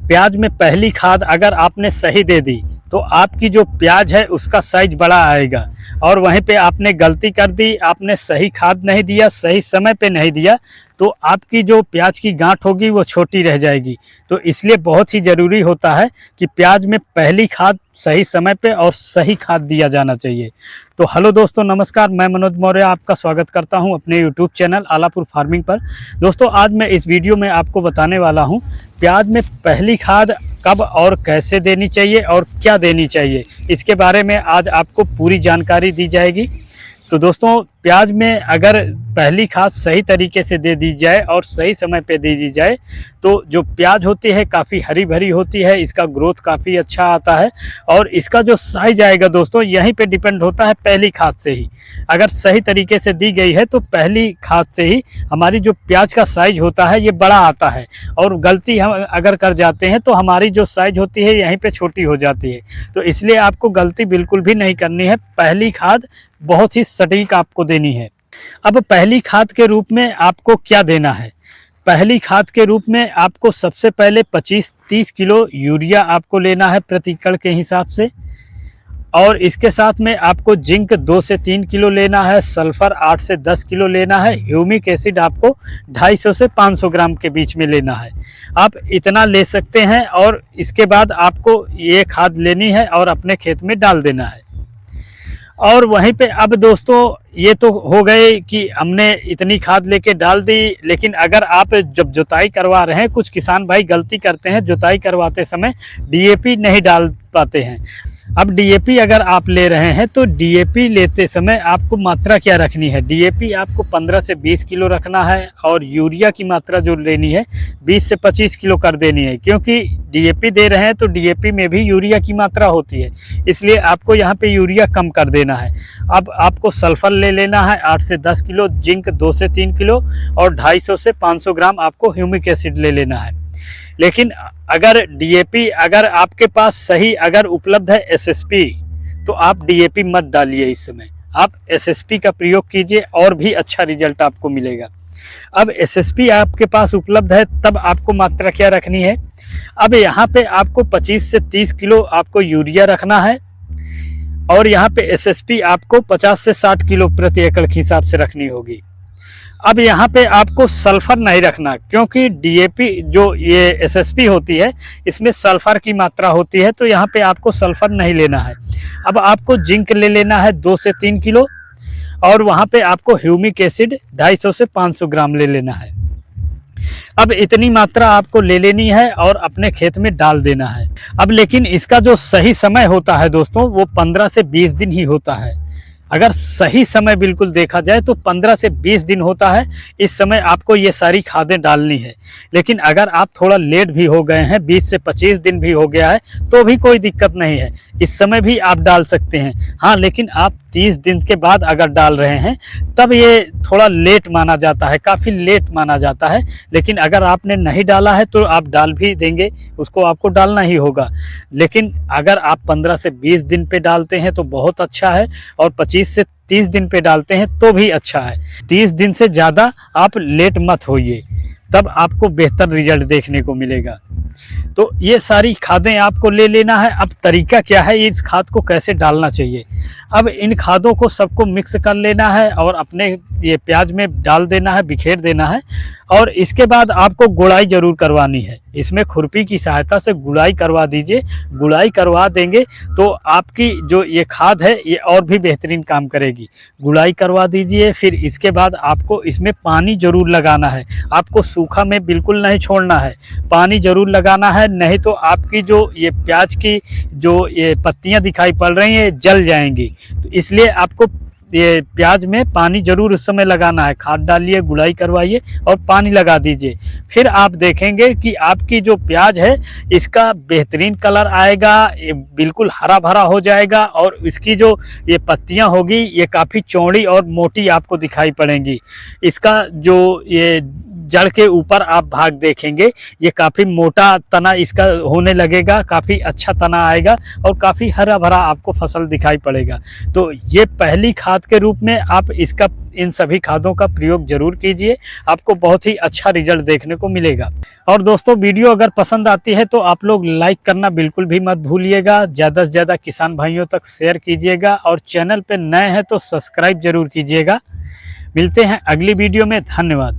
प्याज में पहली खाद अगर आपने सही दे दी तो आपकी जो प्याज है उसका साइज बड़ा आएगा। और वहीं पे आपने गलती कर दी, आपने सही खाद नहीं दिया, सही समय पे नहीं दिया, तो आपकी जो प्याज की गांठ होगी वो छोटी रह जाएगी। तो इसलिए बहुत ही ज़रूरी होता है कि प्याज में पहली खाद सही समय पे और सही खाद दिया जाना चाहिए। तो हेलो दोस्तों, नमस्कार। मैं मनोज मौर्य आपका स्वागत करता हूं अपने यूट्यूब चैनल आलापुर फार्मिंग पर। दोस्तों, आज मैं इस वीडियो में आपको बताने वाला हूं प्याज में पहली खाद कब और कैसे देनी चाहिए और क्या देनी चाहिए, इसके बारे में आज आपको पूरी जानकारी दी जाएगी। तो दोस्तों, प्याज में अगर पहली खाद सही तरीके से दे दी जाए और सही समय पे दे दी जाए तो जो प्याज होती है काफ़ी हरी भरी होती है, इसका ग्रोथ काफ़ी अच्छा आता है और इसका जो साइज आएगा दोस्तों यहीं पे डिपेंड होता है पहली खाद से ही। अगर सही तरीके से दी गई है तो पहली खाद से ही हमारी जो प्याज का साइज होता है ये बड़ा आता है, और गलती हम अगर कर जाते हैं तो हमारी जो साइज होती है यहीं पे छोटी हो जाती है। तो इसलिए आपको गलती बिल्कुल भी नहीं करनी है, पहली खाद बहुत ही सटीक आपको देनी है। अब पहली खाद के रूप में आपको क्या देना है? पहली खाद के रूप में आपको सबसे पहले 25-30 किलो यूरिया आपको लेना है प्रति एकड़ के हिसाब से, और इसके साथ में आपको जिंक 2 से 3 किलो लेना है, सल्फर 8 से 10 किलो लेना है, ह्यूमिक एसिड आपको 250 से 500 ग्राम के बीच में लेना है। आप इतना ले सकते हैं और इसके बाद आपको ये खाद लेनी है और अपने खेत में डाल देना है। और वहीं पे अब दोस्तों ये तो हो गए कि हमने इतनी खाद लेके डाल दी, लेकिन अगर आप जब जुताई करवा रहे हैं, कुछ किसान भाई गलती करते हैं, जुताई करवाते समय डीएपी नहीं डाल पाते हैं। अब डीएपी अगर आप ले रहे हैं तो डीएपी लेते समय आपको मात्रा क्या रखनी है? डीएपी आपको 15 से 20 किलो रखना है और यूरिया की मात्रा जो लेनी है 20 से 25 किलो कर देनी है, क्योंकि डीएपी दे रहे हैं तो डीएपी में भी यूरिया की मात्रा होती है, इसलिए आपको यहाँ पे यूरिया कम कर देना है। अब आपको सल्फर ले लेना है 8 से 10 किलो, जिंक 2 से 3 किलो और 250 से 500 ग्राम आपको ह्यूमिक एसिड ले लेना है। लेकिन अगर डीएपी अगर आपके पास सही अगर उपलब्ध है एसएसपी, तो आप डीएपी मत डालिए। इस समय आप एसएसपी का प्रयोग कीजिए और भी अच्छा रिजल्ट आपको मिलेगा। अब एसएसपी आपके पास उपलब्ध है तब आपको मात्रा क्या रखनी है? अब यहाँ पे आपको 25 से 30 किलो आपको यूरिया रखना है और यहाँ पे एसएसपी आपको 50 से 60 किलो प्रति एकड़ के हिसाब से रखनी होगी। अब यहाँ पे आपको सल्फर नहीं रखना, क्योंकि डीएपी जो ये एसएसपी होती है इसमें सल्फर की मात्रा होती है, तो यहाँ पे आपको सल्फर नहीं लेना है। अब आपको जिंक ले लेना है 2 से 3 किलो और वहाँ पे आपको ह्यूमिक एसिड 250 से 500 ग्राम ले लेना है। अब इतनी मात्रा आपको ले लेनी है और अपने खेत में डाल देना है। अब लेकिन इसका जो सही समय होता है दोस्तों वो 15 से 20 दिन ही होता है। अगर सही समय बिल्कुल देखा जाए तो 15 से 20 दिन होता है, इस समय आपको ये सारी खादें डालनी है। लेकिन अगर आप थोड़ा लेट भी हो गए हैं, 20 से 25 दिन भी हो गया है, तो भी कोई दिक्कत नहीं है, इस समय भी आप डाल सकते हैं। हाँ, लेकिन आप 30 दिन के बाद अगर डाल रहे हैं तब ये थोड़ा लेट माना जाता है, काफ़ी लेट माना जाता है। लेकिन अगर आपने नहीं डाला है तो आप डाल भी देंगे, उसको आपको डालना ही होगा। लेकिन अगर आप 15 से 20 दिन पे डालते हैं तो बहुत अच्छा है, और 25 से 30 दिन पे डालते हैं तो भी अच्छा है। 30 दिन से ज़्यादा आप लेट मत होइए, तब आपको बेहतर रिजल्ट देखने को मिलेगा। तो ये सारी खादें आपको ले लेना है। अब तरीका क्या है, इस खाद को कैसे डालना चाहिए? अब इन खादों को सबको मिक्स कर लेना है और अपने ये प्याज में डाल देना है, बिखेर देना है। और इसके बाद आपको गुड़ाई ज़रूर करवानी है, इसमें खुरपी की सहायता से गुड़ाई करवा दीजिए। गुड़ाई करवा देंगे तो आपकी जो ये खाद है ये और भी बेहतरीन काम करेगी। गुड़ाई करवा दीजिए, फिर इसके बाद आपको इसमें पानी ज़रूर लगाना है। आपको सूखा में बिल्कुल नहीं छोड़ना है, पानी ज़रूर लगाना है, नहीं तो आपकी जो ये प्याज की जो ये पत्तियां दिखाई पड़ रही हैं जल जाएंगी। तो इसलिए आपको ये प्याज में पानी जरूर उस समय लगाना है। खाद डालिए, गुड़ाई करवाइए और पानी लगा दीजिए। फिर आप देखेंगे कि आपकी जो प्याज है इसका बेहतरीन कलर आएगा, ये बिल्कुल हरा भरा हो जाएगा और इसकी जो ये पत्तियां होगी ये काफ़ी चौड़ी और मोटी आपको दिखाई पड़ेंगी। इसका जो ये जड़ के ऊपर आप भाग देखेंगे ये काफ़ी मोटा तना इसका होने लगेगा, काफ़ी अच्छा तना आएगा और काफ़ी हरा भरा आपको फसल दिखाई पड़ेगा। तो ये पहली खाद के रूप में आप इसका इन सभी खादों का प्रयोग जरूर कीजिए, आपको बहुत ही अच्छा रिजल्ट देखने को मिलेगा। और दोस्तों वीडियो अगर पसंद आती है तो आप लोग लाइक करना बिल्कुल भी मत भूलिएगा, ज़्यादा से ज़्यादा किसान भाइयों तक शेयर कीजिएगा और चैनल पे नए हैं तो सब्सक्राइब जरूर कीजिएगा। मिलते हैं अगली वीडियो में, धन्यवाद।